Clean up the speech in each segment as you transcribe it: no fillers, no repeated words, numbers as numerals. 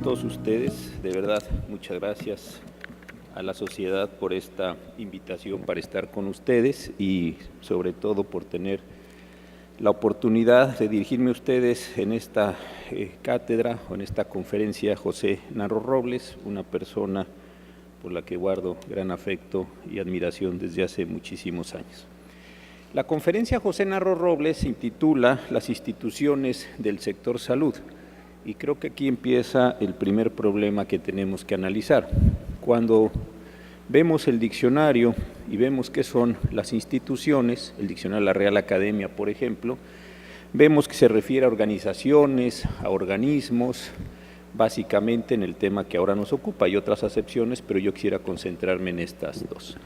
todos ustedes. De verdad, muchas gracias a la sociedad por esta invitación para estar con ustedes y sobre todo por tener la oportunidad de dirigirme a ustedes en esta cátedra o en esta conferencia. José Narro Robles, una persona por la que guardo gran afecto y admiración desde hace muchísimos años. La conferencia José Narro Robles se intitula Las instituciones del sector salud, y creo que aquí empieza el primer problema que tenemos que analizar. Cuando vemos el diccionario y vemos qué son las instituciones, el diccionario de la Real Academia, por ejemplo, vemos que se refiere a organizaciones, a organismos, básicamente en el tema que ahora nos ocupa. Hay otras acepciones, pero yo quisiera concentrarme en estas dos.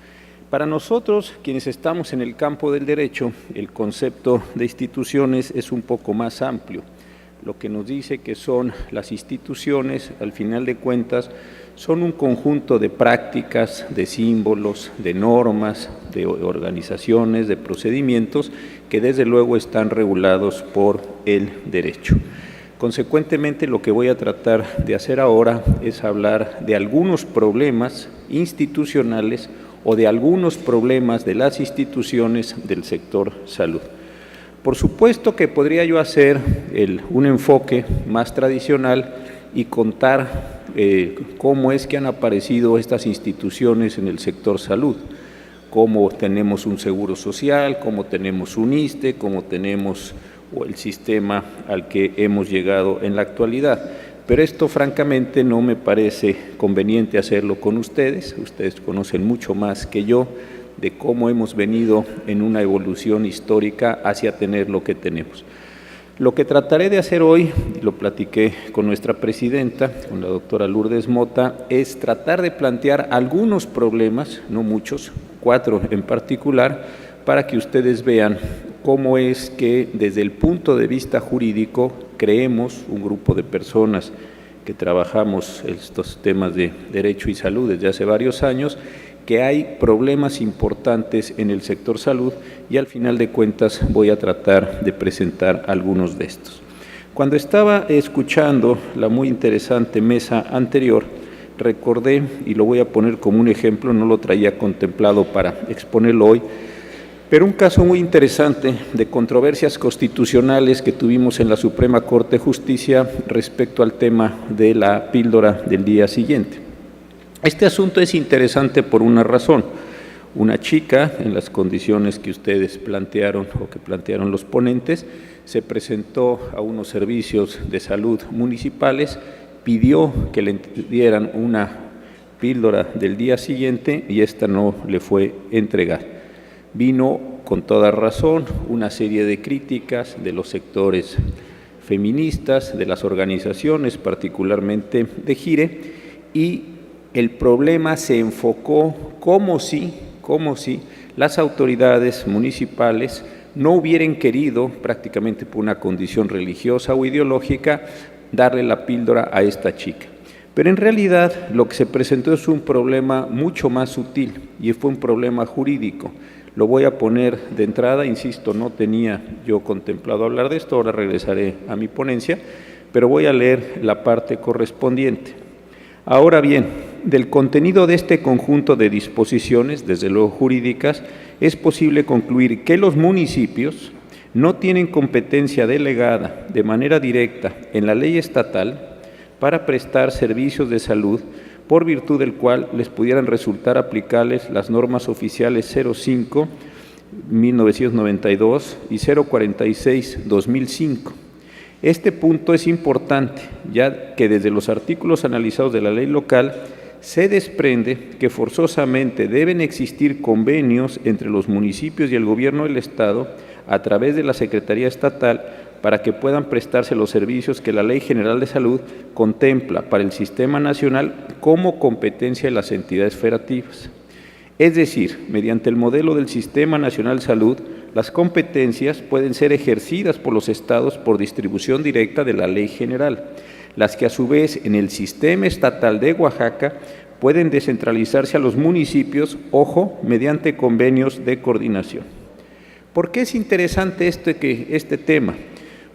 Para nosotros, quienes estamos en el campo del derecho, el concepto de instituciones es un poco más amplio. Lo que nos dice que son las instituciones, al final de cuentas, son un conjunto de prácticas, de símbolos, de normas, de organizaciones, de procedimientos que desde luego están regulados por el derecho. Consecuentemente, lo que voy a tratar de hacer ahora es hablar de algunos problemas institucionales o de algunos problemas de las instituciones del sector salud. Por supuesto que podría yo hacer un enfoque más tradicional y contar cómo es que han aparecido estas instituciones en el sector salud, cómo tenemos un seguro social, cómo tenemos un ISSSTE, cómo tenemos el sistema al que hemos llegado en la actualidad. Pero esto francamente no me parece conveniente hacerlo con ustedes. Ustedes conocen mucho más que yo de cómo hemos venido en una evolución histórica hacia tener lo que tenemos. Lo que trataré de hacer hoy, y lo platiqué con nuestra presidenta, con la doctora Lourdes Mota, es tratar de plantear algunos problemas, no muchos, 4 en particular, para que ustedes vean cómo es que desde el punto de vista jurídico creemos un grupo de personas que trabajamos estos temas de derecho y salud desde hace varios años, que hay problemas importantes en el sector salud y al final de cuentas voy a tratar de presentar algunos de estos. Cuando estaba escuchando la muy interesante mesa anterior, recordé, y lo voy a poner como un ejemplo, no lo traía contemplado para exponerlo hoy, pero un caso muy interesante de controversias constitucionales que tuvimos en la Suprema Corte de Justicia respecto al tema de la píldora del día siguiente. Este asunto es interesante por una razón. Una chica, en las condiciones que ustedes plantearon o que plantearon los ponentes, se presentó a unos servicios de salud municipales, pidió que le dieran una píldora del día siguiente y esta no le fue entregada. Vino con toda razón una serie de críticas de los sectores feministas, de las organizaciones, particularmente de GIRE, y el problema se enfocó como si las autoridades municipales no hubieran querido, prácticamente por una condición religiosa o ideológica, darle la píldora a esta chica. Pero en realidad lo que se presentó es un problema mucho más sutil y fue un problema jurídico. Lo voy a poner de entrada, insisto, no tenía yo contemplado hablar de esto, ahora regresaré a mi ponencia, pero voy a leer la parte correspondiente. Ahora bien, del contenido de este conjunto de disposiciones, desde luego jurídicas, es posible concluir que los municipios no tienen competencia delegada de manera directa en la ley estatal para prestar servicios de salud, por virtud del cual les pudieran resultar aplicables las normas oficiales 05/1992 y 046/2005. Este punto es importante, ya que desde los artículos analizados de la ley local se desprende que forzosamente deben existir convenios entre los municipios y el gobierno del Estado a través de la Secretaría Estatal para que puedan prestarse los servicios que la Ley General de Salud contempla para el Sistema Nacional como competencia de las entidades federativas. Es decir, mediante el modelo del Sistema Nacional de Salud, las competencias pueden ser ejercidas por los estados por distribución directa de la Ley General, las que a su vez en el Sistema Estatal de Oaxaca pueden descentralizarse a los municipios, ojo, mediante convenios de coordinación. ¿Por qué es interesante este tema?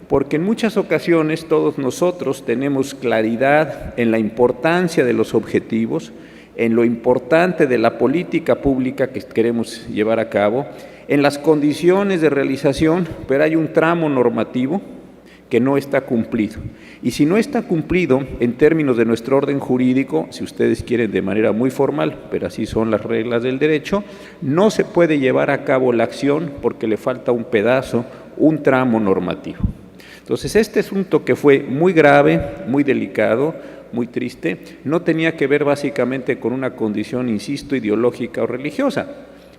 porque en muchas ocasiones todos nosotros tenemos claridad en la importancia de los objetivos, en lo importante de la política pública que queremos llevar a cabo, en las condiciones de realización, pero hay un tramo normativo que no está cumplido. Y si no está cumplido en términos de nuestro orden jurídico, si ustedes quieren de manera muy formal, pero así son las reglas del derecho, no se puede llevar a cabo la acción porque le falta un pedazo, un tramo normativo. Entonces, este asunto que fue muy grave, muy delicado, muy triste, no tenía que ver básicamente con una condición, insisto, ideológica o religiosa.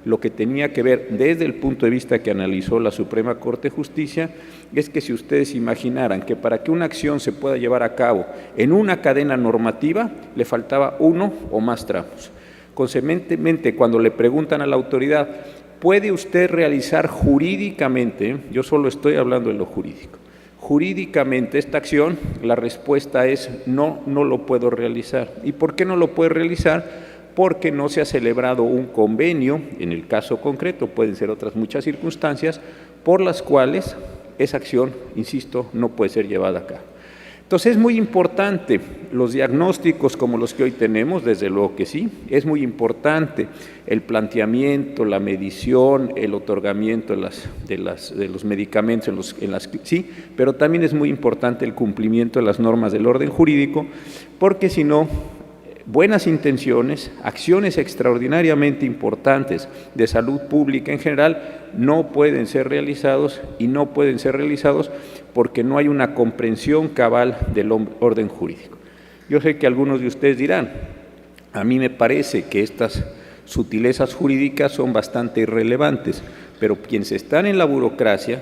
Lo que tenía que ver desde el punto de vista que analizó la Suprema Corte de Justicia es que si ustedes imaginaran que para que una acción se pueda llevar a cabo en una cadena normativa, le faltaba uno o más tramos. Consecuentemente, cuando le preguntan a la autoridad, ¿puede usted realizar jurídicamente? Yo solo estoy hablando de lo jurídico. Jurídicamente esta acción, la respuesta es no, no lo puedo realizar. ¿Y por qué no lo puede realizar? Porque no se ha celebrado un convenio, en el caso concreto, pueden ser otras muchas circunstancias, por las cuales esa acción, insisto, no puede ser llevada a cabo. Entonces es muy importante los diagnósticos como los que hoy tenemos, desde luego que sí, es muy importante el planteamiento, la medición, el otorgamiento de los medicamentos, sí, pero también es muy importante el cumplimiento de las normas del orden jurídico, porque si no, buenas intenciones, acciones extraordinariamente importantes de salud pública en general no pueden ser realizados y no pueden ser realizados porque no hay una comprensión cabal del orden jurídico. Yo sé que algunos de ustedes dirán, a mí me parece que estas sutilezas jurídicas son bastante irrelevantes, pero quienes están en la burocracia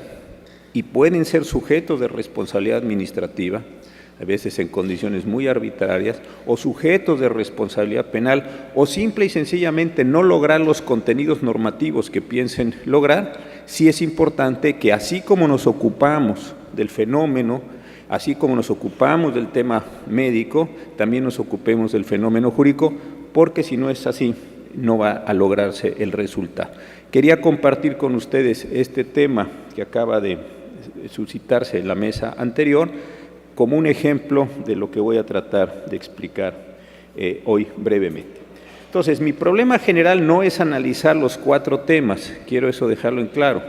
y pueden ser sujetos de responsabilidad administrativa, a veces en condiciones muy arbitrarias, o sujetos de responsabilidad penal, o simple y sencillamente no lograr los contenidos normativos que piensen lograr, sí es importante que así como nos ocupamos del fenómeno, así como nos ocupamos del tema médico, también nos ocupemos del fenómeno jurídico, porque si no es así, no va a lograrse el resultado. Quería compartir con ustedes este tema que acaba de suscitarse en la mesa anterior, como un ejemplo de lo que voy a tratar de explicar hoy brevemente. Entonces, mi problema general no es analizar los 4 temas, quiero eso dejarlo en claro.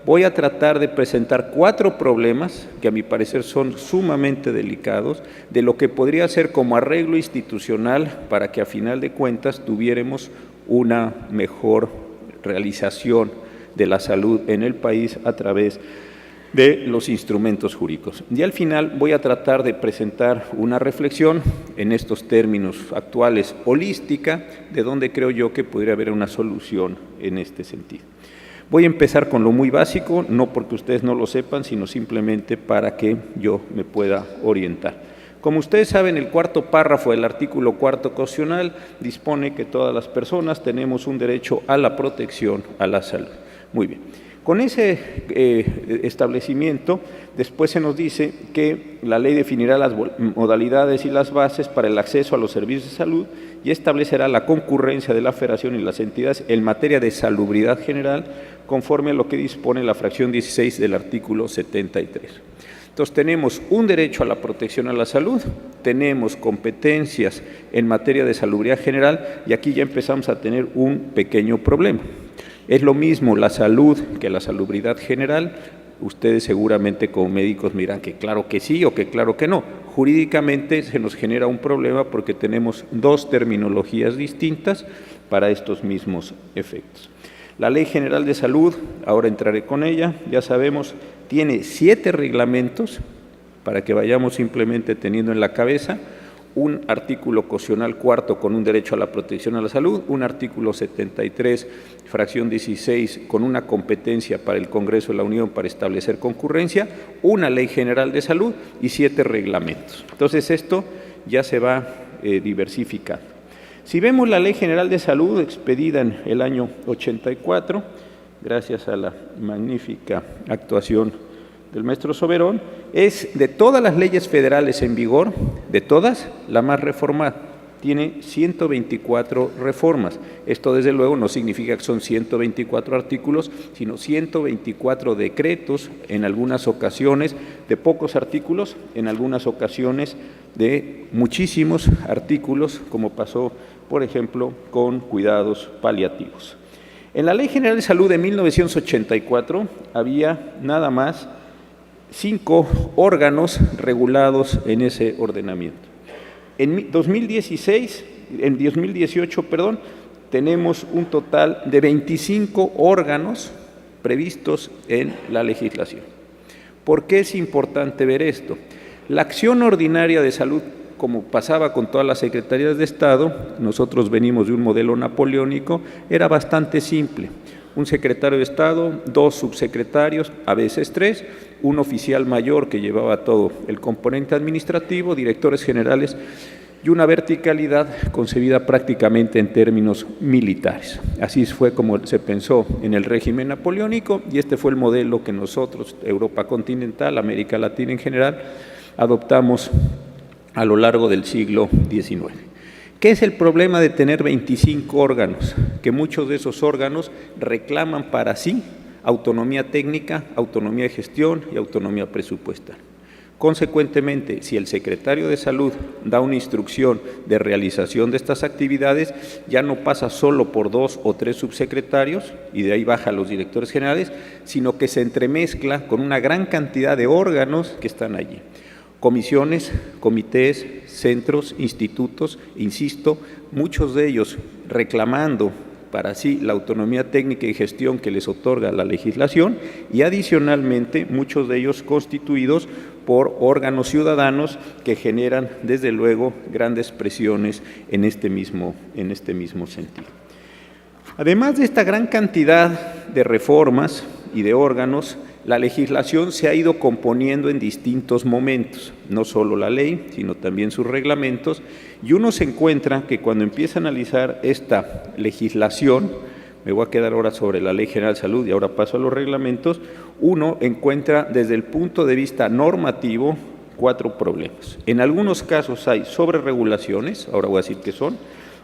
Voy a tratar de presentar 4 problemas que a mi parecer son sumamente delicados, de lo que podría ser como arreglo institucional para que a final de cuentas tuviéramos una mejor realización de la salud en el país a través de los instrumentos jurídicos. Y al final voy a tratar de presentar una reflexión en estos términos actuales holística, de donde creo yo que podría haber una solución en este sentido. Voy a empezar con lo muy básico, no porque ustedes no lo sepan, sino simplemente para que yo me pueda orientar. Como ustedes saben, el 4º párrafo del artículo 4º constitucional dispone que todas las personas tenemos un derecho a la protección a la salud. Muy bien. Con ese establecimiento, después se nos dice que la ley definirá las modalidades y las bases para el acceso a los servicios de salud y establecerá la concurrencia de la Federación y las entidades en materia de salubridad general, conforme a lo que dispone la fracción 16 del artículo 73. Entonces, tenemos un derecho a la protección a la salud, tenemos competencias en materia de salubridad general y aquí ya empezamos a tener un pequeño problema. Es lo mismo la salud que la salubridad general. Ustedes seguramente como médicos miran que claro que sí o que claro que no. Jurídicamente se nos genera un problema porque tenemos 2 terminologías distintas para estos mismos efectos. La Ley General de Salud, ahora entraré con ella, ya sabemos, tiene 7 reglamentos para que vayamos simplemente teniendo en la cabeza. Un artículo constitucional 4º con un derecho a la protección a la salud, un artículo 73, fracción 16, con una competencia para el Congreso de la Unión para establecer concurrencia, una ley general de salud y 7 reglamentos. Entonces, esto ya se va diversificando. Si vemos la Ley General de Salud expedida en el año 84, gracias a la magnífica actuación del maestro Soberón, es de todas las leyes federales en vigor, de todas, la más reformada. tiene 124 reformas. Esto, desde luego, no significa que son 124 artículos, sino 124 decretos, en algunas ocasiones de pocos artículos, en algunas ocasiones de muchísimos artículos, como pasó, por ejemplo, con cuidados paliativos. En la Ley General de Salud de 1984 había nada más 5 órganos regulados en ese ordenamiento. En 2018, tenemos un total de 25 órganos previstos en la legislación. ¿Por qué es importante ver esto? La acción ordinaria de salud, como pasaba con todas las secretarías de Estado, nosotros venimos de un modelo napoleónico, era bastante simple. Un secretario de Estado, 2 subsecretarios, a veces 3, un oficial mayor que llevaba todo el componente administrativo, directores generales y una verticalidad concebida prácticamente en términos militares. Así fue como se pensó en el régimen napoleónico y este fue el modelo que nosotros, Europa continental, América Latina en general, adoptamos a lo largo del siglo XIX. ¿Qué es el problema de tener 25 órganos? Que muchos de esos órganos reclaman para sí autonomía técnica, autonomía de gestión y autonomía presupuestal. Consecuentemente, si el secretario de Salud da una instrucción de realización de estas actividades, ya no pasa solo por 2 o 3 subsecretarios y de ahí baja a los directores generales, sino que se entremezcla con una gran cantidad de órganos que están allí. Comisiones, comités, centros, institutos, insisto, muchos de ellos reclamando para sí la autonomía técnica y gestión que les otorga la legislación y adicionalmente muchos de ellos constituidos por órganos ciudadanos que generan desde luego grandes presiones en este mismo sentido. Además de esta gran cantidad de reformas y de órganos, la legislación se ha ido componiendo en distintos momentos, no solo la ley, sino también sus reglamentos, y uno se encuentra que cuando empieza a analizar esta legislación, me voy a quedar ahora sobre la Ley General de Salud y ahora paso a los reglamentos, uno encuentra desde el punto de vista normativo 4 problemas. En algunos casos hay sobreregulaciones, ahora voy a decir qué son,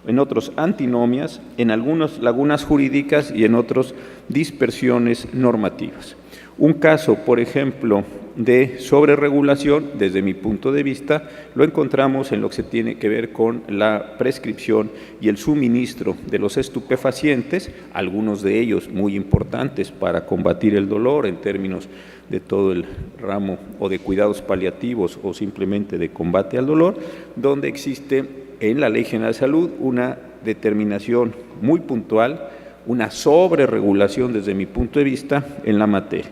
en otros antinomias, en algunas lagunas jurídicas y en otros dispersiones normativas. Un caso, por ejemplo, de sobreregulación, desde mi punto de vista, lo encontramos en lo que se tiene que ver con la prescripción y el suministro de los estupefacientes, algunos de ellos muy importantes para combatir el dolor en términos de todo el ramo o de cuidados paliativos o simplemente de combate al dolor, donde existe en la Ley General de Salud una determinación muy puntual, una sobreregulación desde mi punto de vista en la materia.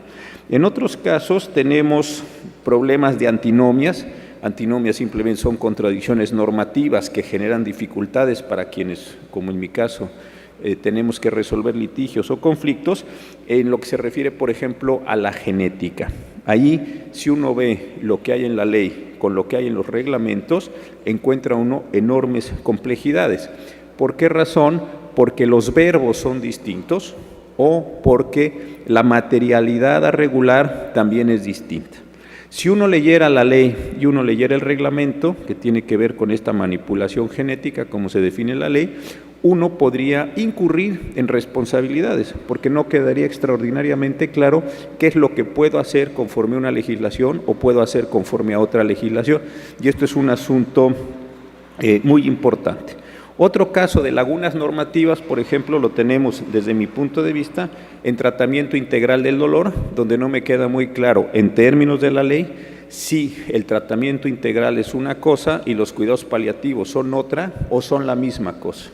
En otros casos tenemos problemas de antinomias. Antinomias simplemente son contradicciones normativas que generan dificultades para quienes, como en mi caso, tenemos que resolver litigios o conflictos en lo que se refiere, por ejemplo, a la genética. Ahí, si uno ve lo que hay en la ley con lo que hay en los reglamentos, encuentra uno enormes complejidades. ¿Por qué razón? Porque los verbos son distintos o porque la materialidad a regular también es distinta. Si uno leyera la ley y uno leyera el reglamento, que tiene que ver con esta manipulación genética, como se define en la ley, uno podría incurrir en responsabilidades, porque no quedaría extraordinariamente claro qué es lo que puedo hacer conforme a una legislación o puedo hacer conforme a otra legislación, y esto es un asunto muy importante. Otro caso de lagunas normativas, por ejemplo, lo tenemos desde mi punto de vista en tratamiento integral del dolor, donde no me queda muy claro en términos de la ley si el tratamiento integral es una cosa y los cuidados paliativos son otra o son la misma cosa.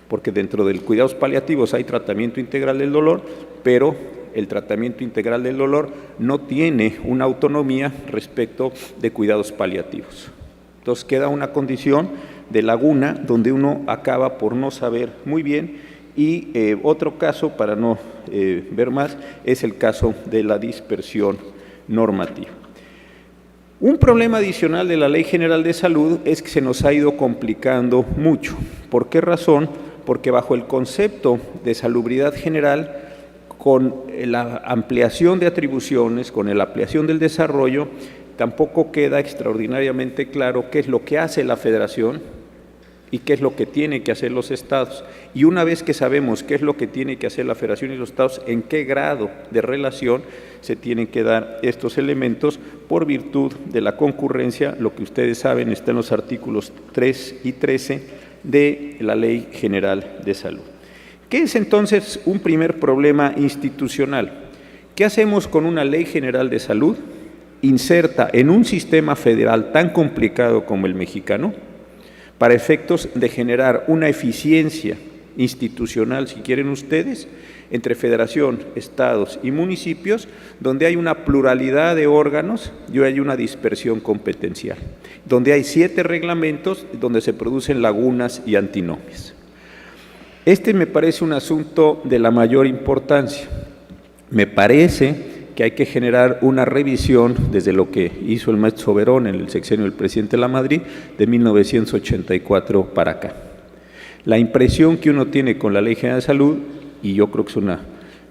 Porque dentro del cuidados paliativos hay tratamiento integral del dolor, pero el tratamiento integral del dolor no tiene una autonomía respecto de cuidados paliativos. Entonces queda una condición de laguna donde uno acaba por no saber muy bien y otro caso, para no ver más, es el caso de la dispersión normativa. Un problema adicional de la Ley General de Salud es que se nos ha ido complicando mucho. ¿Por qué razón? Porque bajo el concepto de salubridad general, con la ampliación de atribuciones, con la ampliación del desarrollo, tampoco queda extraordinariamente claro qué es lo que hace la Federación y qué es lo que tienen que hacer los estados. Y una vez que sabemos qué es lo que tiene que hacer la Federación y los estados, en qué grado de relación se tienen que dar estos elementos por virtud de la concurrencia, lo que ustedes saben está en los artículos 3 y 13 de la Ley General de Salud. ¿Qué es entonces un primer problema institucional? ¿Qué hacemos con una Ley General de Salud inserta en un sistema federal tan complicado como el mexicano, para efectos de generar una eficiencia institucional, si quieren ustedes, entre federación, estados y municipios, donde hay una pluralidad de órganos y hay una dispersión competencial, donde hay 7 reglamentos donde se producen lagunas y antinomias? Este me parece un asunto de la mayor importancia. Me parece que hay que generar una revisión desde lo que hizo el maestro Soberón en el sexenio del presidente Lamadrid de 1984 para acá. La impresión que uno tiene con la Ley General de Salud, y yo creo que es una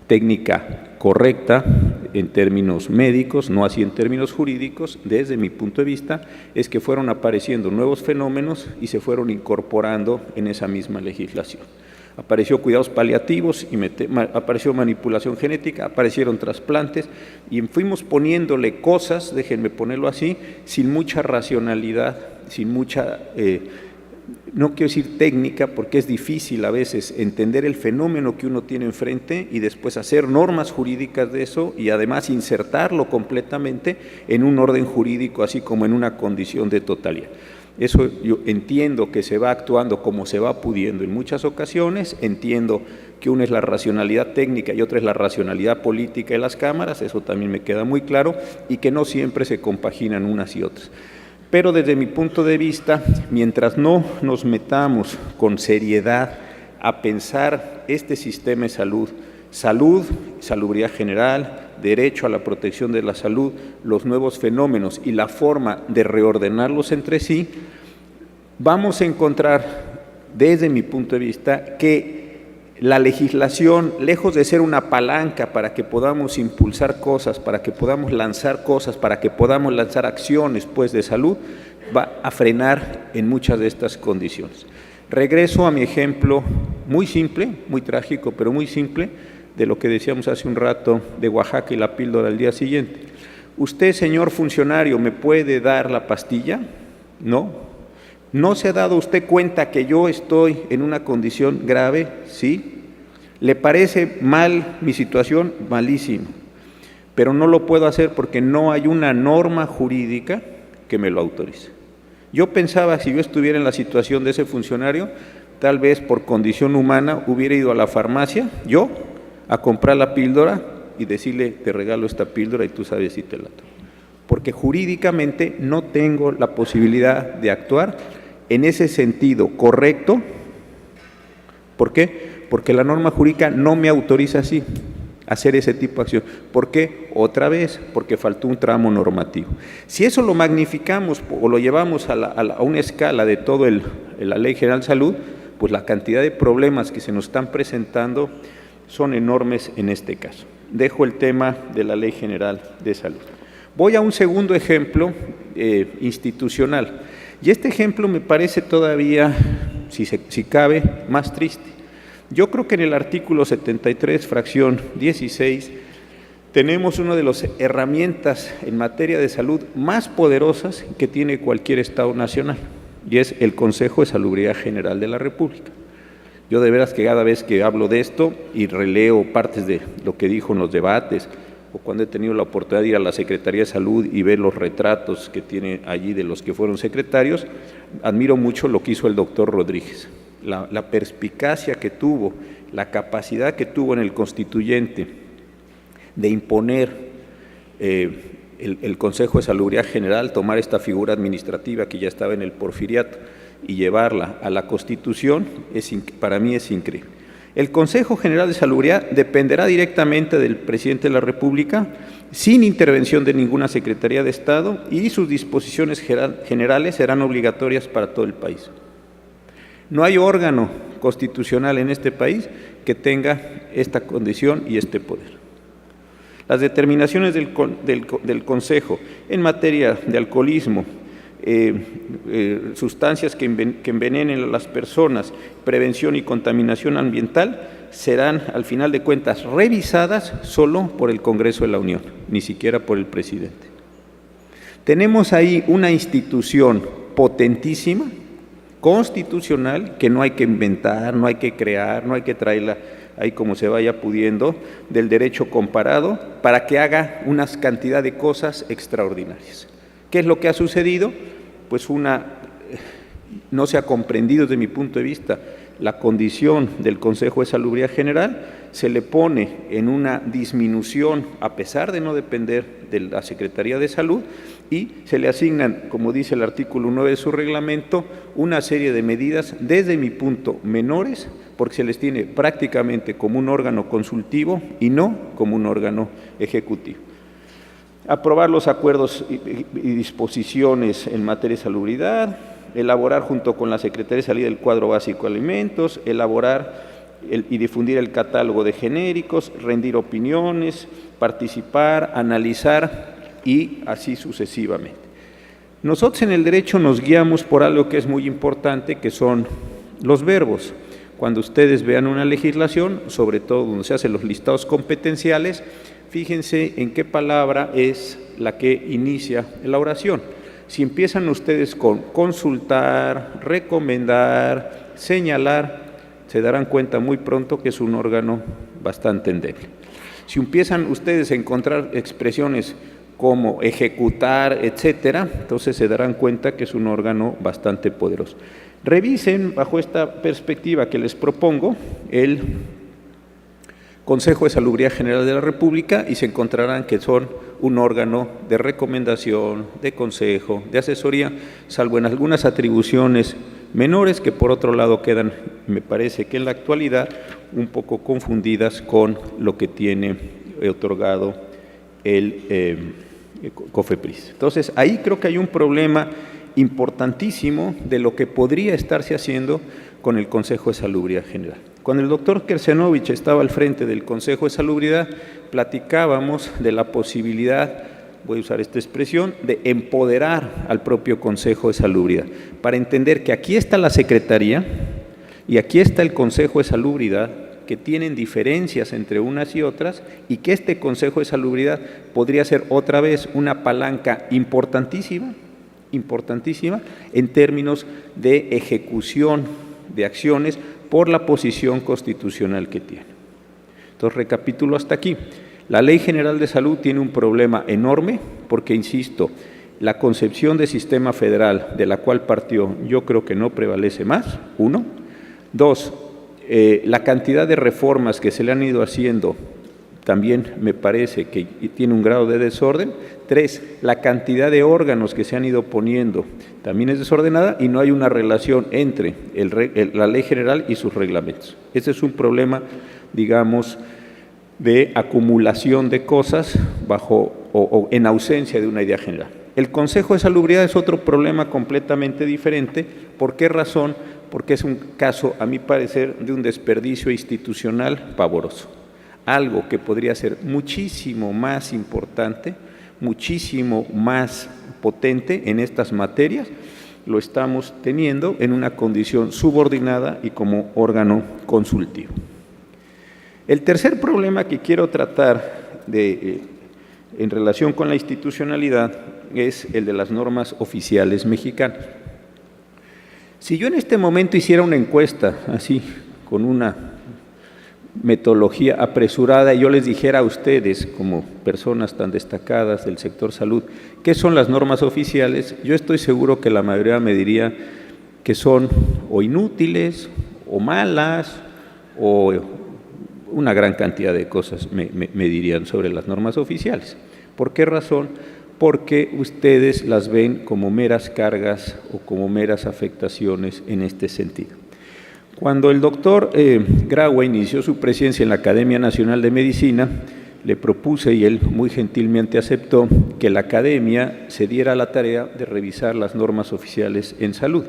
técnica correcta en términos médicos, no así en términos jurídicos, desde mi punto de vista, es que fueron apareciendo nuevos fenómenos y se fueron incorporando en esa misma legislación. Apareció cuidados paliativos, y apareció manipulación genética, aparecieron trasplantes, y fuimos poniéndole cosas, déjenme ponerlo así, sin mucha racionalidad, sin mucha, no quiero decir técnica, porque es difícil a veces entender el fenómeno que uno tiene enfrente y después hacer normas jurídicas de eso y además insertarlo completamente en un orden jurídico, así como en una condición de totalidad. Eso yo entiendo que se va actuando como se va pudiendo en muchas ocasiones, entiendo que una es la racionalidad técnica y otra es la racionalidad política de las cámaras, eso también me queda muy claro, y que no siempre se compaginan unas y otras. Pero desde mi punto de vista, mientras no nos metamos con seriedad a pensar este sistema de salud, salubridad general, derecho a la protección de la salud, los nuevos fenómenos y la forma de reordenarlos entre sí, vamos a encontrar, desde mi punto de vista, que la legislación, lejos de ser una palanca para que podamos impulsar cosas, para que podamos lanzar cosas, para que podamos lanzar acciones pues, de salud, va a frenar en muchas de estas condiciones. Regreso a mi ejemplo muy simple, muy trágico, pero muy simple, de lo que decíamos hace un rato de Oaxaca y la píldora al día siguiente. ¿Usted, señor funcionario, me puede dar la pastilla? No. ¿No se ha dado usted cuenta que yo estoy en una condición grave? Sí. ¿Le parece mal mi situación? Malísimo. Pero no lo puedo hacer porque no hay una norma jurídica que me lo autorice. Yo pensaba, si yo estuviera en la situación de ese funcionario, tal vez por condición humana hubiera ido a la farmacia, yo, a comprar la píldora y decirle, te regalo esta píldora y tú sabes si te la tomo. Porque jurídicamente no tengo la posibilidad de actuar en ese sentido correcto. ¿Por qué? Porque la norma jurídica no me autoriza así hacer ese tipo de acción. ¿Por qué? Otra vez, porque faltó un tramo normativo. Si eso lo magnificamos o lo llevamos a una escala de todo la Ley General de Salud, pues la cantidad de problemas que se nos están presentando son enormes en este caso. Dejo el tema de la Ley General de Salud. Voy a un segundo ejemplo institucional, y este ejemplo me parece todavía, si cabe, más triste. Yo creo que en el artículo 73, fracción 16, tenemos una de las herramientas en materia de salud más poderosas que tiene cualquier Estado nacional, y es el Consejo de Salubridad General de la República. Yo de veras que cada vez que hablo de esto y releo partes de lo que dijo en los debates, o cuando he tenido la oportunidad de ir a la Secretaría de Salud y ver los retratos que tiene allí de los que fueron secretarios, admiro mucho lo que hizo el doctor Rodríguez, la perspicacia que tuvo, la capacidad que tuvo en el constituyente de imponer el Consejo de Salubridad General, tomar esta figura administrativa que ya estaba en el porfiriato y llevarla a la Constitución, para mí es increíble. El Consejo General de Salubridad dependerá directamente del Presidente de la República, sin intervención de ninguna Secretaría de Estado, y sus disposiciones generales serán obligatorias para todo el país. No hay órgano constitucional en este país que tenga esta condición y este poder. Las determinaciones del Consejo en materia de alcoholismo, sustancias que envenenen a las personas, prevención y contaminación ambiental, serán, al final de cuentas, revisadas solo por el Congreso de la Unión, ni siquiera por el presidente. Tenemos ahí una institución potentísima, constitucional, que no hay que inventar, no hay que crear, no hay que traerla ahí como se vaya pudiendo, del derecho comparado, para que haga una cantidad de cosas extraordinarias. ¿Qué es lo que ha sucedido? Pues no se ha comprendido desde mi punto de vista la condición del Consejo de Salubridad General, se le pone en una disminución a pesar de no depender de la Secretaría de Salud y se le asignan, como dice el artículo 9 de su reglamento, una serie de medidas, desde mi punto, menores, porque se les tiene prácticamente como un órgano consultivo y no como un órgano ejecutivo. Aprobar los acuerdos y disposiciones en materia de salubridad, elaborar junto con la Secretaría de Salud el cuadro básico de alimentos, elaborar y difundir el catálogo de genéricos, rendir opiniones, participar, analizar y así sucesivamente. Nosotros en el derecho nos guiamos por algo que es muy importante, que son los verbos. Cuando ustedes vean una legislación, sobre todo donde se hacen los listados competenciales, fíjense en qué palabra es la que inicia la oración. Si empiezan ustedes con consultar, recomendar, señalar, se darán cuenta muy pronto que es un órgano bastante endeble. Si empiezan ustedes a encontrar expresiones como ejecutar, etcétera, entonces se darán cuenta que es un órgano bastante poderoso. Revisen bajo esta perspectiva que les propongo el Consejo de Salubridad General de la República y se encontrarán que son un órgano de recomendación, de consejo, de asesoría, salvo en algunas atribuciones menores que por otro lado quedan, me parece que en la actualidad, un poco confundidas con lo que tiene otorgado el COFEPRIS. Entonces, ahí creo que hay un problema importantísimo de lo que podría estarse haciendo con el Consejo de Salubridad General. Cuando el doctor Kersenovich estaba al frente del Consejo de Salubridad, platicábamos de la posibilidad, voy a usar esta expresión, de empoderar al propio Consejo de Salubridad, para entender que aquí está la Secretaría y aquí está el Consejo de Salubridad, que tienen diferencias entre unas y otras, y que este Consejo de Salubridad podría ser otra vez una palanca importantísima en términos de ejecución de acciones por la posición constitucional que tiene. Entonces, recapitulo hasta aquí. La Ley General de Salud tiene un problema enorme porque, insisto, la concepción de sistema federal de la cual partió yo creo que no prevalece más, uno. Dos, la cantidad de reformas que se le han ido haciendo también me parece que tiene un grado de desorden. Tres, la cantidad de órganos que se han ido poniendo también es desordenada y no hay una relación entre la ley general y sus reglamentos. Ese es un problema, digamos, de acumulación de cosas bajo o en ausencia de una idea general. El Consejo de Salubridad es otro problema completamente diferente. ¿Por qué razón? Porque es un caso, a mi parecer, de un desperdicio institucional pavoroso. Algo que podría ser muchísimo más importante, muchísimo más potente en estas materias, lo estamos teniendo en una condición subordinada y como órgano consultivo. El tercer problema que quiero tratar en relación con la institucionalidad es el de las normas oficiales mexicanas. Si yo en este momento hiciera una encuesta, así, con una metodología apresurada, y yo les dijera a ustedes, como personas tan destacadas del sector salud, ¿qué son las normas oficiales? Yo estoy seguro que la mayoría me diría que son o inútiles, o malas, o una gran cantidad de cosas me dirían sobre las normas oficiales. ¿Por qué razón? Porque ustedes las ven como meras cargas o como meras afectaciones en este sentido. Cuando el doctor Graue inició su presidencia en la Academia Nacional de Medicina, le propuse, y él muy gentilmente aceptó, que la Academia se diera la tarea de revisar las normas oficiales en salud.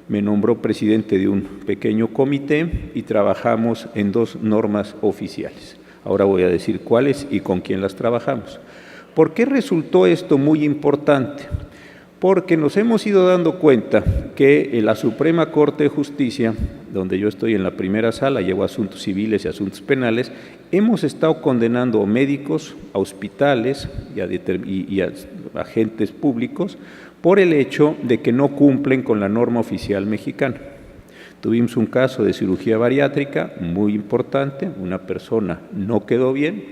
Me nombró presidente de un pequeño comité y trabajamos en 2 normas oficiales. Ahora voy a decir cuáles y con quién las trabajamos. ¿Por qué resultó esto muy importante? porque nos hemos ido dando cuenta que la Suprema Corte de Justicia, donde yo estoy en la primera sala, llevo asuntos civiles y asuntos penales, hemos estado condenando a médicos, a hospitales y a agentes públicos por el hecho de que no cumplen con la norma oficial mexicana. Tuvimos un caso de cirugía bariátrica muy importante, una persona no quedó bien,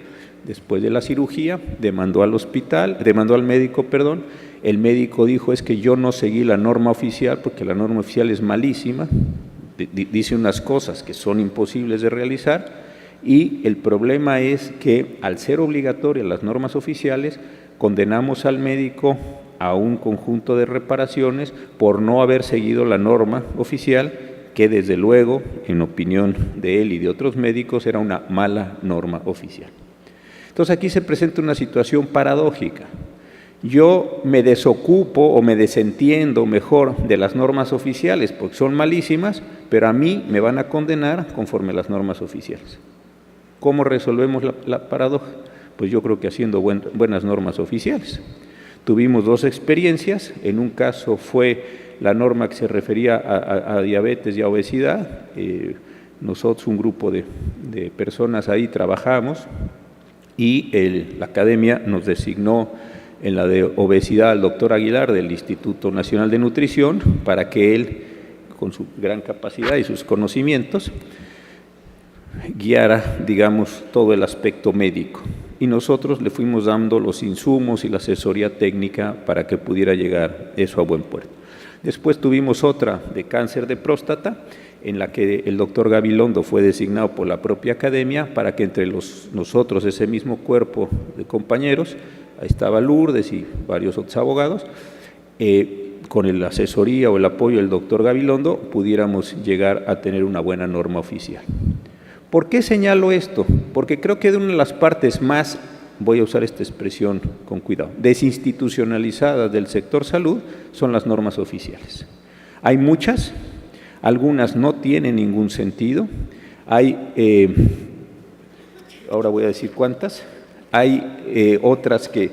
después de la cirugía demandó al médico, el médico dijo: es que yo no seguí la norma oficial porque la norma oficial es malísima, dice unas cosas que son imposibles de realizar, y el problema es que al ser obligatorias las normas oficiales, condenamos al médico a un conjunto de reparaciones por no haber seguido la norma oficial, que desde luego, en opinión de él y de otros médicos, era una mala norma oficial. Entonces aquí se presenta una situación paradójica. Yo me desocupo o me desentiendo mejor de las normas oficiales porque son malísimas, pero a mí me van a condenar conforme a las normas oficiales. ¿Cómo resolvemos la paradoja? Pues yo creo que haciendo buenas normas oficiales. Tuvimos dos experiencias. En un caso fue la norma que se refería a diabetes y a obesidad. Nosotros, un grupo de personas ahí, trabajamos y la academia nos designó en la de obesidad al doctor Aguilar del Instituto Nacional de Nutrición para que él, con su gran capacidad y sus conocimientos, guiara, digamos, todo el aspecto médico. Y nosotros le fuimos dando los insumos y la asesoría técnica para que pudiera llegar eso a buen puerto. Después tuvimos otra de cáncer de próstata, en la que el doctor Gabilondo fue designado por la propia academia para que entre nosotros, ese mismo cuerpo de compañeros, ahí estaba Lourdes y varios otros abogados, con la asesoría o el apoyo del doctor Gabilondo, pudiéramos llegar a tener una buena norma oficial. ¿Por qué señalo esto? Porque creo que de una de las partes más, voy a usar esta expresión con cuidado, desinstitucionalizadas del sector salud son las normas oficiales. Hay muchas, algunas no tienen ningún sentido, ahora voy a decir cuántas, hay otras que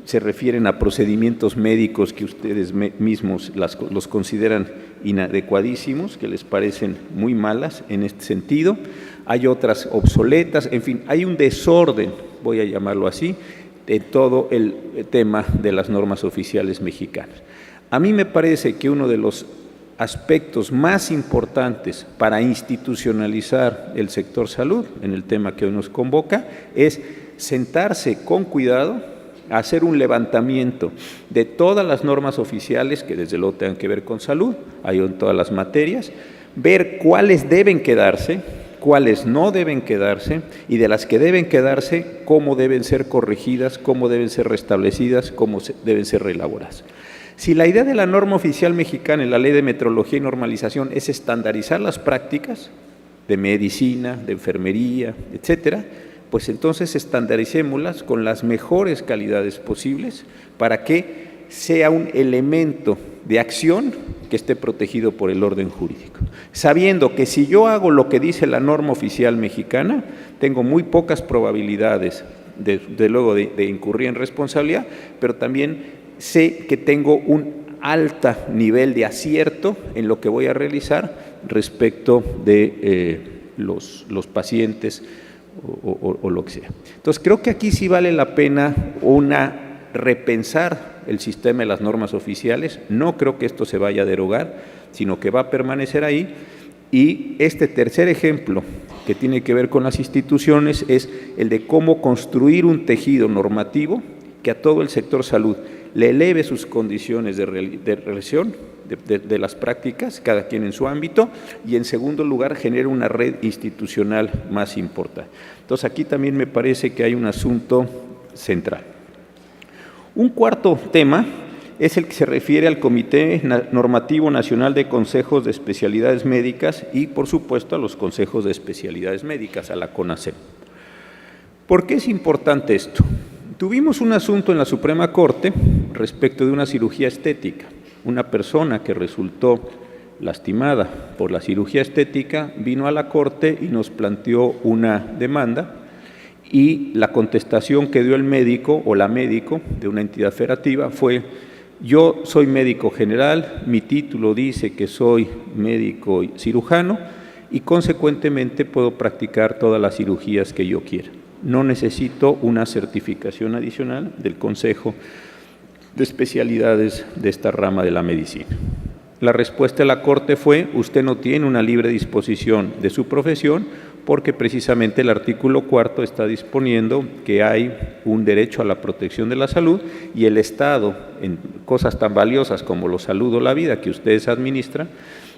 se refieren a procedimientos médicos que ustedes mismos los consideran inadecuadísimos, que les parecen muy malas en este sentido. Hay otras obsoletas, en fin, hay un desorden, voy a llamarlo así, de todo el tema de las normas oficiales mexicanas. A mí me parece que uno de los aspectos más importantes para institucionalizar el sector salud, en el tema que hoy nos convoca, es sentarse con cuidado, hacer un levantamiento de todas las normas oficiales que desde luego tengan que ver con salud, hay en todas las materias, ver cuáles deben quedarse, cuáles no deben quedarse, y de las que deben quedarse, cómo deben ser corregidas, cómo deben ser restablecidas, cómo deben ser reelaboradas. Si la idea de la norma oficial mexicana en la Ley de Metrología y Normalización es estandarizar las prácticas de medicina, de enfermería, etcétera, pues entonces estandaricémoslas con las mejores calidades posibles para que sea un elemento de acción que esté protegido por el orden jurídico. Sabiendo que si yo hago lo que dice la norma oficial mexicana, tengo muy pocas probabilidades, de luego, de incurrir en responsabilidad, pero también sé que tengo un alto nivel de acierto en lo que voy a realizar respecto de los pacientes o lo que sea. Entonces, creo que aquí sí vale la pena repensar el sistema de las normas oficiales. No creo que esto se vaya a derogar, sino que va a permanecer ahí. Y este tercer ejemplo, que tiene que ver con las instituciones, es el de cómo construir un tejido normativo que a todo el sector salud le eleve sus condiciones de relación de las prácticas, cada quien en su ámbito, y en segundo lugar genera una red institucional más importante. Entonces aquí también me parece que hay un asunto central. Un cuarto tema es el que se refiere al Comité Normativo Nacional de Consejos de Especialidades Médicas y, por supuesto, a los consejos de especialidades médicas, a la CONASEM. ¿Por qué es importante esto? Tuvimos un asunto en la Suprema Corte respecto de una cirugía estética. Una persona que resultó lastimada por la cirugía estética vino a la Corte y nos planteó una demanda, y la contestación que dio el médico o la médico de una entidad federativa fue: Yo soy médico general, mi título dice que soy médico cirujano y consecuentemente puedo practicar todas las cirugías que yo quiera. No necesito una certificación adicional del Consejo de Especialidades de esta rama de la medicina. La respuesta de la Corte fue: usted no tiene una libre disposición de su profesión porque precisamente el artículo 4 está disponiendo que hay un derecho a la protección de la salud y el Estado, en cosas tan valiosas como la salud o la vida que ustedes administran,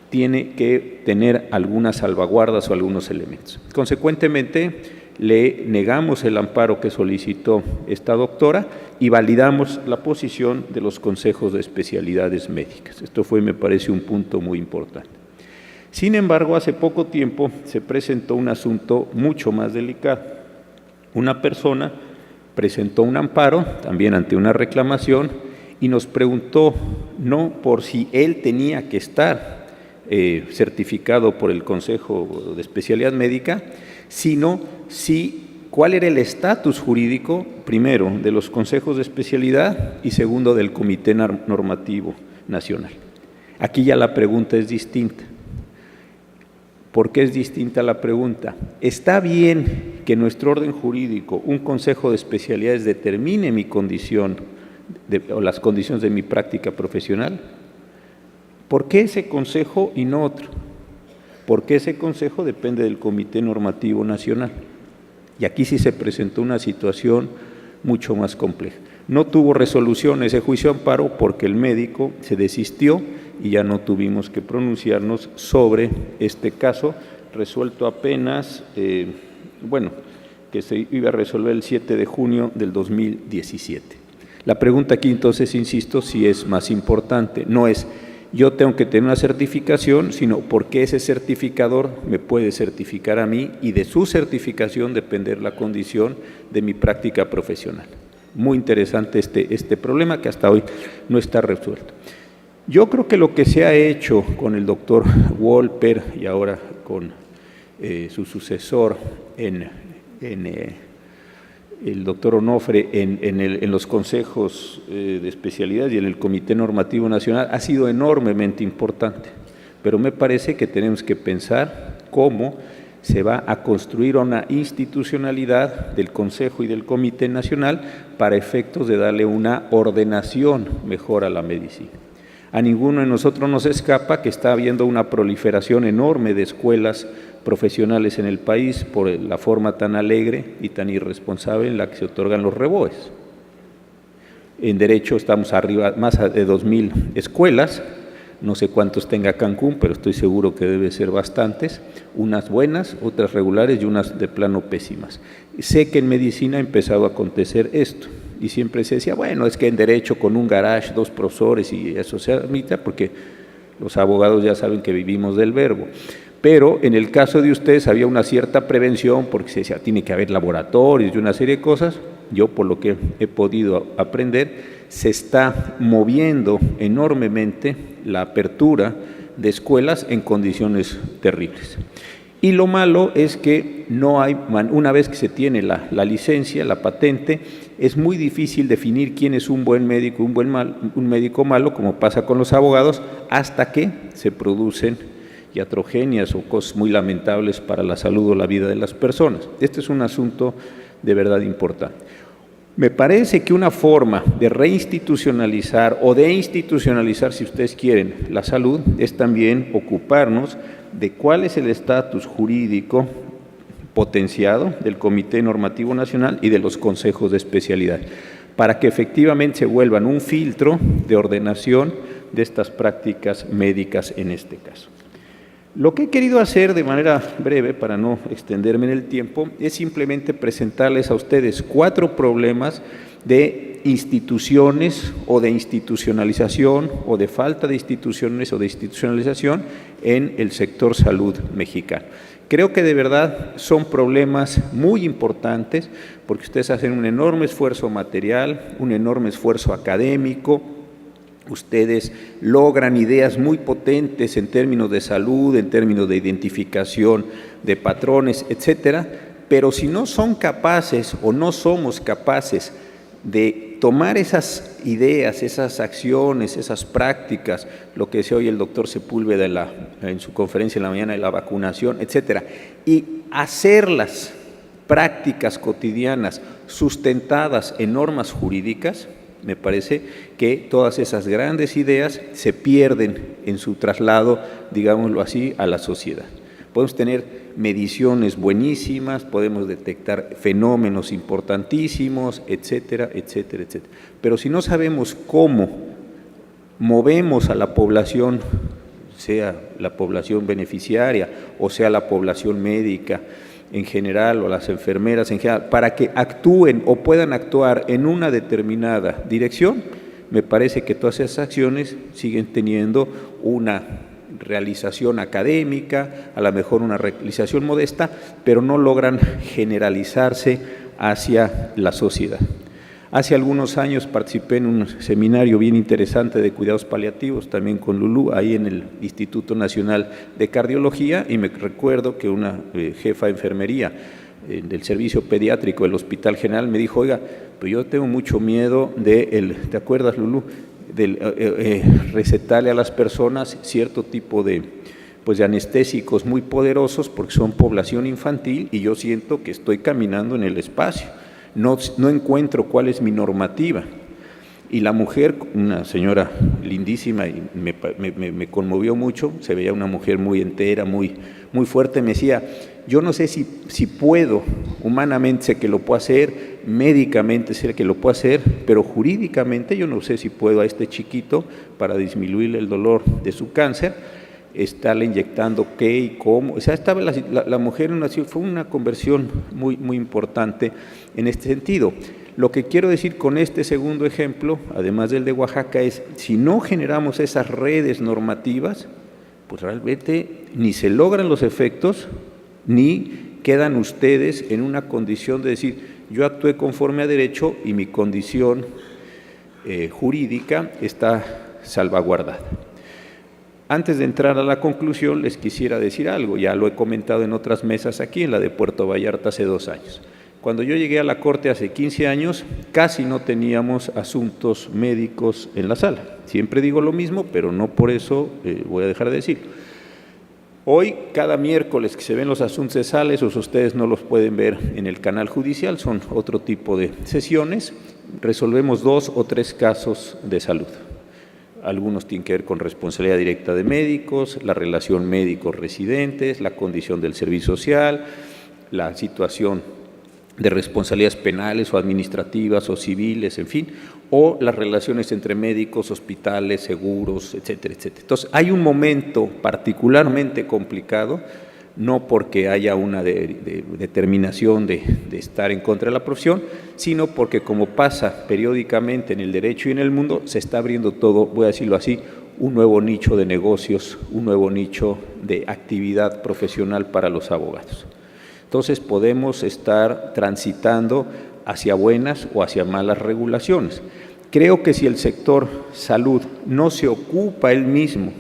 tiene que tener algunas salvaguardas o algunos elementos. Consecuentemente, le negamos el amparo que solicitó esta doctora y validamos la posición de los consejos de especialidades médicas. Esto fue, me parece, un punto muy importante. Sin embargo, hace poco tiempo se presentó un asunto mucho más delicado. Una persona presentó un amparo, también ante una reclamación, y nos preguntó no por si él tenía que estar certificado por el Consejo de Especialidad Médica, sino cuál era el estatus jurídico, primero, de los consejos de especialidad y segundo, del Comité Normativo Nacional. Aquí ya la pregunta es distinta. ¿Por qué es distinta la pregunta? ¿Está bien que nuestro orden jurídico, un consejo de especialidades, determine mi condición o las condiciones de mi práctica profesional? ¿Por qué ese consejo y no otro? Porque ese consejo depende del Comité Normativo Nacional. Y aquí sí se presentó una situación mucho más compleja. No tuvo resolución ese juicio de amparo porque el médico se desistió y ya no tuvimos que pronunciarnos sobre este caso, resuelto apenas, que se iba a resolver el 7 de junio del 2017. La pregunta aquí entonces, insisto, sí es más importante, no es yo tengo que tener una certificación, sino por qué ese certificador me puede certificar a mí y de su certificación depender la condición de mi práctica profesional. Muy interesante este problema que hasta hoy no está resuelto. Yo creo que lo que se ha hecho con el doctor Wolper y ahora con su sucesor el doctor Onofre en los consejos de especialidad y en el Comité Normativo Nacional ha sido enormemente importante, pero me parece que tenemos que pensar cómo se va a construir una institucionalidad del Consejo y del Comité Nacional para efectos de darle una ordenación mejor a la medicina. A ninguno de nosotros nos escapa que está habiendo una proliferación enorme de escuelas profesionales en el país por la forma tan alegre y tan irresponsable en la que se otorgan los reboes. En Derecho estamos arriba, más de 2,000 escuelas, no sé cuántos tenga Cancún, pero estoy seguro que debe ser bastantes, unas buenas, otras regulares y unas de plano pésimas. Sé que en medicina ha empezado a acontecer esto. Y siempre se decía, bueno, es que en Derecho con un garage, 2 profesores y eso se admita porque los abogados ya saben que vivimos del verbo. Pero en el caso de ustedes había una cierta prevención porque se decía, tiene que haber laboratorios y una serie de cosas. Yo, por lo que he podido aprender, se está moviendo enormemente la apertura de escuelas en condiciones terribles. Y lo malo es que no hay, una vez que se tiene la licencia, la patente, es muy difícil definir quién es un buen médico, un médico malo, como pasa con los abogados, hasta que se producen iatrogenias o cosas muy lamentables para la salud o la vida de las personas. Este es un asunto de verdad importante. Me parece que una forma de reinstitucionalizar o de institucionalizar, si ustedes quieren, la salud, es también ocuparnos de cuál es el estatus jurídico potenciado del Comité Normativo Nacional y de los consejos de especialidad, para que efectivamente se vuelvan un filtro de ordenación de estas prácticas médicas en este caso. Lo que he querido hacer de manera breve, para no extenderme en el tiempo, es simplemente presentarles a ustedes 4 problemas de instituciones o de institucionalización o de falta de instituciones o de institucionalización en el sector salud mexicano. Creo que de verdad son problemas muy importantes porque ustedes hacen un enorme esfuerzo material, un enorme esfuerzo académico. Ustedes logran ideas muy potentes en términos de salud, en términos de identificación de patrones, etcétera, pero si no son capaces o no somos capaces de tomar esas ideas, esas acciones, esas prácticas, lo que decía hoy el doctor Sepúlveda en su conferencia en la mañana de la vacunación, etcétera, y hacerlas prácticas cotidianas sustentadas en normas jurídicas, me parece que todas esas grandes ideas se pierden en su traslado, digámoslo así, a la sociedad. Podemos tener mediciones buenísimas, podemos detectar fenómenos importantísimos, etcétera, etcétera, etcétera. Pero si no sabemos cómo movemos a la población, sea la población beneficiaria o sea la población médica en general o las enfermeras en general, para que actúen o puedan actuar en una determinada dirección, me parece que todas esas acciones siguen teniendo una realización académica, a lo mejor una realización modesta, pero no logran generalizarse hacia la sociedad. Hace algunos años participé en un seminario bien interesante de cuidados paliativos, también con Lulú, ahí en el Instituto Nacional de Cardiología, y me recuerdo que una jefa de enfermería del servicio pediátrico del Hospital General me dijo, oiga, pues yo tengo mucho miedo ¿te acuerdas, Lulú?, de recetarle a las personas cierto tipo de anestésicos muy poderosos porque son población infantil y yo siento que estoy caminando en el espacio, no encuentro cuál es mi normativa. Y la mujer, una señora lindísima, y me conmovió mucho, se veía una mujer muy entera, muy fuerte, me decía, yo no sé si puedo, humanamente sé que lo puedo hacer, médicamente sé que lo puedo hacer, pero jurídicamente yo no sé si puedo a este chiquito, para disminuir el dolor de su cáncer, estarle inyectando qué y cómo. O sea, estaba la mujer, fue una conversión muy importante en este sentido. Lo que quiero decir con este segundo ejemplo, además del de Oaxaca, es si no generamos esas redes normativas, pues realmente ni se logran los efectos, ni quedan ustedes en una condición de decir, yo actué conforme a derecho y mi condición jurídica está salvaguardada. Antes de entrar a la conclusión, les quisiera decir algo, ya lo he comentado en otras mesas aquí, en la de Puerto Vallarta hace 2 años. Cuando yo llegué a la Corte hace 15 años, casi no teníamos asuntos médicos en la sala. Siempre digo lo mismo, pero no por eso voy a dejar de decirlo. Hoy, cada miércoles que se ven los asuntos de sala, esos ustedes no los pueden ver en el canal judicial, son otro tipo de sesiones, resolvemos 2 o 3 casos de salud. Algunos tienen que ver con responsabilidad directa de médicos, la relación médicos-residentes, la condición del servicio social, la situación de responsabilidades penales o administrativas o civiles, en fin, o las relaciones entre médicos, hospitales, seguros, etcétera, etcétera. Entonces, hay un momento particularmente complicado, no porque haya una determinación de estar en contra de la profesión, sino porque, como pasa periódicamente en el derecho y en el mundo, se está abriendo todo, voy a decirlo así, un nuevo nicho de negocios, un nuevo nicho de actividad profesional para los abogados. Entonces podemos estar transitando hacia buenas o hacia malas regulaciones. Creo que si el sector salud no se ocupa él mismo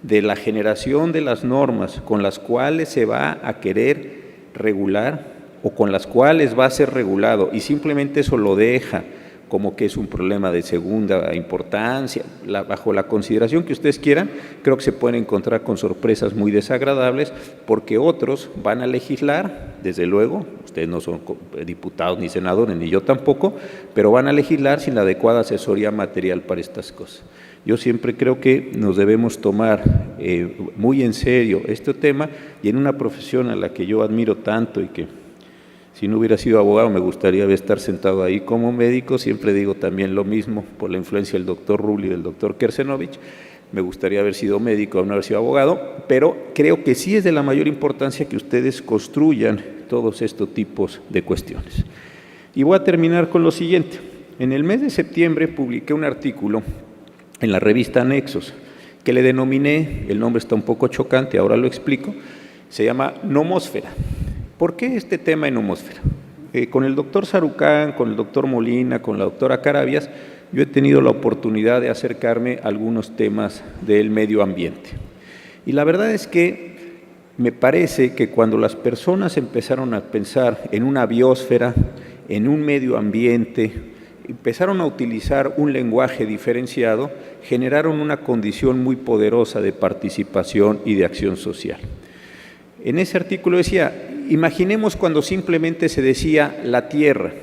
de la generación de las normas con las cuales se va a querer regular o con las cuales va a ser regulado y simplemente eso lo deja como que es un problema de segunda importancia, bajo la consideración que ustedes quieran, creo que se pueden encontrar con sorpresas muy desagradables porque otros van a legislar, desde luego, ustedes no son diputados ni senadores, ni yo tampoco, pero van a legislar sin la adecuada asesoría material para estas cosas. Yo siempre creo que nos debemos tomar muy en serio este tema y en una profesión a la que yo admiro tanto y que si no hubiera sido abogado me gustaría estar sentado ahí como médico, siempre digo también lo mismo por la influencia del doctor Rulli y del doctor Kersenovich, me gustaría haber sido médico, no haber sido abogado, pero creo que sí es de la mayor importancia que ustedes construyan todos estos tipos de cuestiones. Y voy a terminar con lo siguiente. En el mes de septiembre publiqué un artículo en la revista Nexos, que le denominé, el nombre está un poco chocante, ahora lo explico, se llama Nomósfera. ¿Por qué este tema en Nomósfera? Con el doctor Sarucán, con el doctor Molina, con la doctora Carabias, yo he tenido la oportunidad de acercarme a algunos temas del medio ambiente. Y la verdad es que me parece que cuando las personas empezaron a pensar en una biosfera, en un medio ambiente, empezaron a utilizar un lenguaje diferenciado, generaron una condición muy poderosa de participación y de acción social. En ese artículo decía, imaginemos cuando simplemente se decía la Tierra.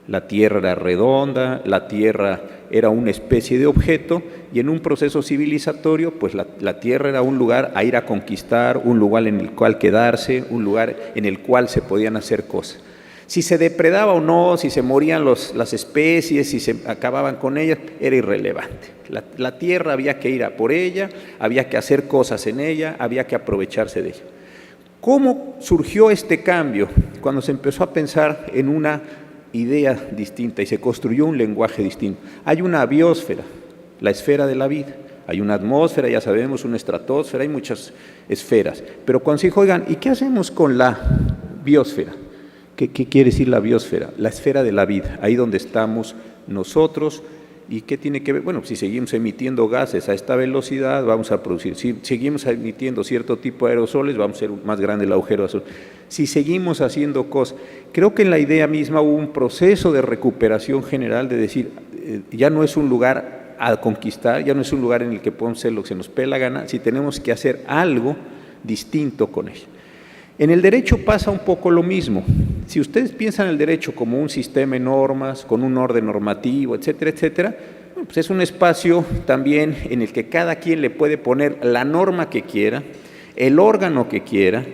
La Tierra era redonda, la Tierra era una especie de objeto y en un proceso civilizatorio, pues la Tierra era un lugar a ir a conquistar, un lugar en el cual quedarse, un lugar en el cual se podían hacer cosas. Si se depredaba o no, si se morían las especies, si se acababan con ellas, era irrelevante. La Tierra había que ir a por ella, había que hacer cosas en ella, había que aprovecharse de ella. ¿Cómo surgió este cambio? Cuando se empezó a pensar en una idea distinta y se construyó un lenguaje distinto. Hay una biosfera, la esfera de la vida. Hay una atmósfera, ya sabemos, una estratosfera, hay muchas esferas. Pero cuando se dijo, oigan, ¿y qué hacemos con la biosfera? ¿Qué quiere decir la biosfera? La esfera de la vida, ahí donde estamos nosotros. ¿Y qué tiene que ver? Bueno, si seguimos emitiendo gases a esta velocidad, vamos a producir. Si seguimos emitiendo cierto tipo de aerosoles, vamos a ser más grande el agujero azul. Si seguimos haciendo cosas, creo que en la idea misma hubo un proceso de recuperación general de decir, ya no es un lugar a conquistar, ya no es un lugar en el que podemos hacer lo que se nos pega la gana, si tenemos que hacer algo distinto con él. En el derecho pasa un poco lo mismo. Si ustedes piensan el derecho como un sistema de normas, con un orden normativo, etcétera, etcétera, pues es un espacio también en el que cada quien le puede poner la norma que quiera, el órgano que quiera,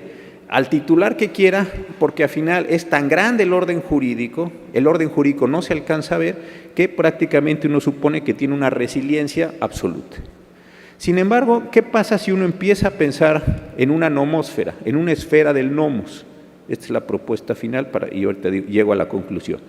al titular que quiera, porque al final es tan grande el orden jurídico no se alcanza a ver, que prácticamente uno supone que tiene una resiliencia absoluta. Sin embargo, ¿qué pasa si uno empieza a pensar en una nomósfera, en una esfera del nomos? Esta es la propuesta final y ahorita llego a la conclusión.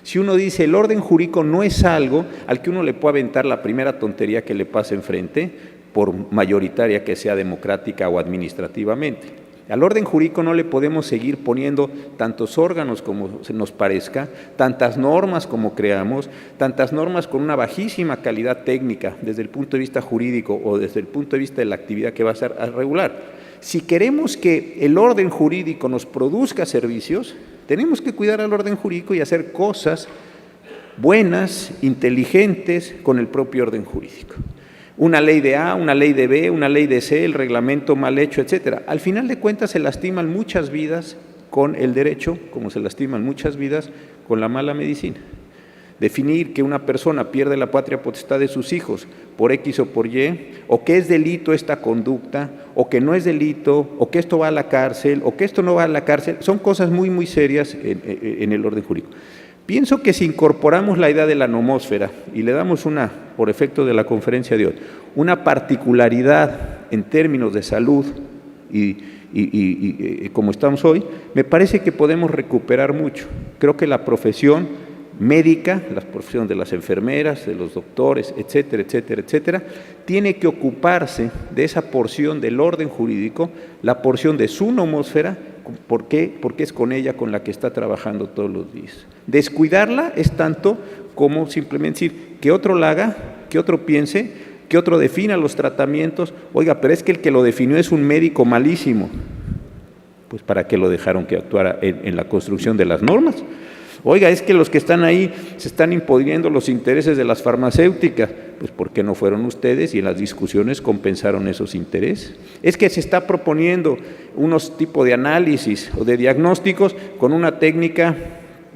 Si uno dice el orden jurídico no es algo al que uno le puede aventar la primera tontería que le pase enfrente, por mayoritaria que sea democrática o administrativamente. Al orden jurídico no le podemos seguir poniendo tantos órganos como se nos parezca, tantas normas como creamos, tantas normas con una bajísima calidad técnica desde el punto de vista jurídico o desde el punto de vista de la actividad que va a ser a regular. Si queremos que el orden jurídico nos produzca servicios, tenemos que cuidar al orden jurídico y hacer cosas buenas, inteligentes con el propio orden jurídico. Una ley de A, una ley de B, una ley de C, el reglamento mal hecho, etcétera. Al final de cuentas se lastiman muchas vidas con el derecho, como se lastiman muchas vidas con la mala medicina. Definir que una persona pierde la patria potestad de sus hijos por X o por Y, o que es delito esta conducta, o que no es delito, o que esto va a la cárcel, o que esto no va a la cárcel, son cosas muy, muy serias en el orden jurídico. Pienso que si incorporamos la idea de la nomósfera y le damos por efecto de la conferencia de hoy, una particularidad en términos de salud y como estamos hoy, me parece que podemos recuperar mucho. Creo que la profesión médica, la profesión de las enfermeras, de los doctores, etcétera, etcétera, etcétera, tiene que ocuparse de esa porción del orden jurídico, la porción de su nomósfera. ¿Por qué? Porque es con ella con la que está trabajando todos los días. Descuidarla es tanto como simplemente decir que otro la haga, que otro piense, que otro defina los tratamientos. Oiga, pero es que el que lo definió es un médico malísimo. Pues ¿para qué lo dejaron que actuara en la construcción de las normas? Oiga, es que los que están ahí se están imponiendo los intereses de las farmacéuticas. Pues ¿por qué no fueron ustedes y en las discusiones compensaron esos intereses? Es que se está proponiendo unos tipos de análisis o de diagnósticos con una técnica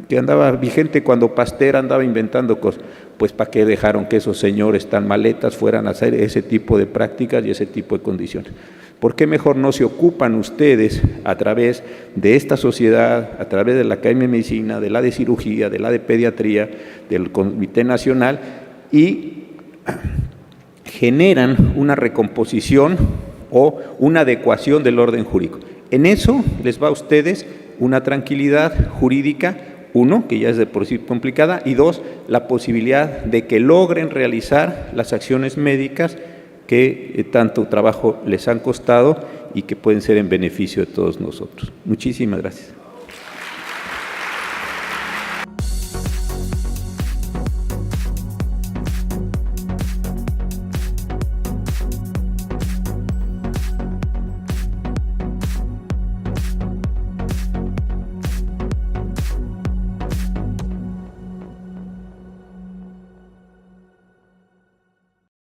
que andaba vigente cuando Pasteur andaba inventando cosas. Pues ¿para qué dejaron que esos señores tan maletas fueran a hacer ese tipo de prácticas y ese tipo de condiciones? ¿Por qué mejor no se ocupan ustedes a través de esta sociedad, a través de la Academia de Medicina, de la de Cirugía, de la de Pediatría, del Comité Nacional y generan una recomposición o una adecuación del orden jurídico? En eso les va a ustedes una tranquilidad jurídica, uno, que ya es de por sí complicada, y dos, la posibilidad de que logren realizar las acciones médicas que tanto trabajo les han costado y que pueden ser en beneficio de todos nosotros. Muchísimas gracias.